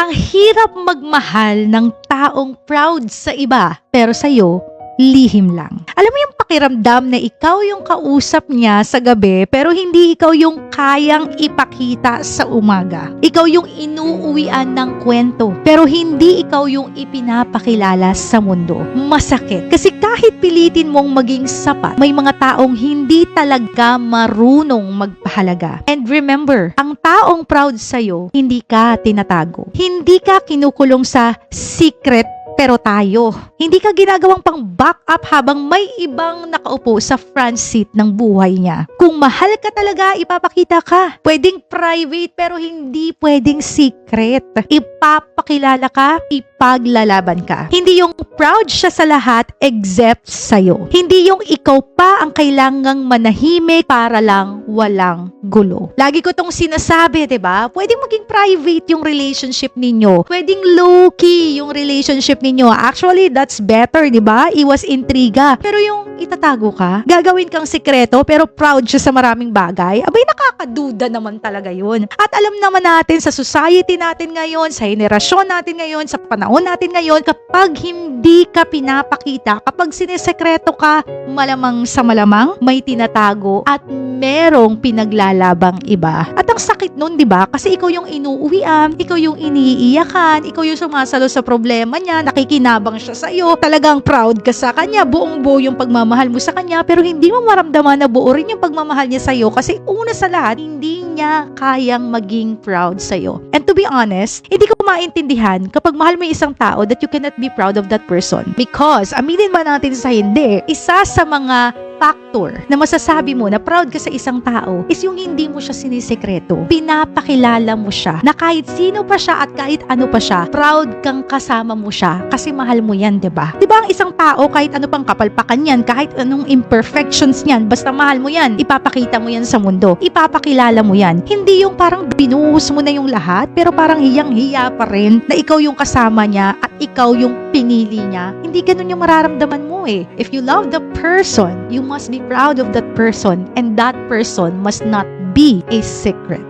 Ang hirap magmahal ng taong proud sa iba, pero sa'yo, lihim lang. Alam mo yung pakiramdam na ikaw yung kausap niya sa gabi, pero hindi ikaw yung kayang ipakita sa umaga. Ikaw yung inuuwian ng kwento, pero hindi ikaw yung ipinapakilala sa mundo. Masakit. Kasi kahit pilitin mong maging sapat, may mga taong hindi talaga marunong magpahalaga. And remember, ang taong proud sa'yo, hindi ka tinatago. Hindi ka kinukulong sa secret pero tayo. Hindi ka ginagawang pang backup habang may ibang nakaupo sa front seat ng buhay niya. Kung mahal ka talaga, ipapakita ka. Pwedeng private pero hindi pwedeng secret. Ipapakilala ka, ipaglalaban ka. Hindi yung proud siya sa lahat except sa'yo. Hindi yung ikaw pa ang kailangang manahimik para lang walang gulo. Lagi ko tong sinasabi, 'di ba? Pwedeng maging private yung relationship ninyo. Pwedeng low-key yung relationship ninyo. Actually, that's better, 'di ba? Iwas intriga. Pero yung itatago ka, gagawin kang sikreto pero proud siya sa maraming bagay, abay nakakaduda naman talaga 'yun. At alam naman natin sa society natin ngayon, sa henerasyon natin ngayon, sa panahon natin ngayon, kapag hindi ka pinapakita, kapag sinesekreto ka, malamang sa malamang may tinatago at merong pinaglalabang iba. At ang sakit nun, di ba? Kasi ikaw yung inuuwian, ikaw yung iniiyakan, ikaw yung sumasalo sa problema niya, nakikinabang siya sa iyo, talagang proud ka sa kanya, buong buo yung pagmamahal mo sa kanya, pero hindi mo maramdaman na buo rin yung pagmamahal niya sa iyo kasi una sa lahat, hindi niya kayang maging proud sa iyo. And to be honest, hindi ko maintindihan kapag mahal mo yung isang tao that you cannot be proud of that person. Because, aminin ba natin sa hindi, isa sa mga factor na masasabi mo na proud ka sa isang tao is yung hindi mo siya sinisekreto. Pinapakilala mo siya na kahit sino pa siya at kahit ano pa siya, proud kang kasama mo siya kasi mahal mo yan, 'di ba? 'Di ba ang isang tao kahit ano pang kapalpakan yan, kahit anong imperfections niyan, basta mahal mo yan, ipapakita mo yan sa mundo. Ipapakilala mo yan. Hindi yung parang binuhos mo na yung lahat, pero parang hiyang-hiya pa rin na ikaw yung kasama niya at ikaw yung pinili niya. Hindi ganun yung mararamdaman mo eh. If you love the person, you must be proud of that person and that person must not be a secret.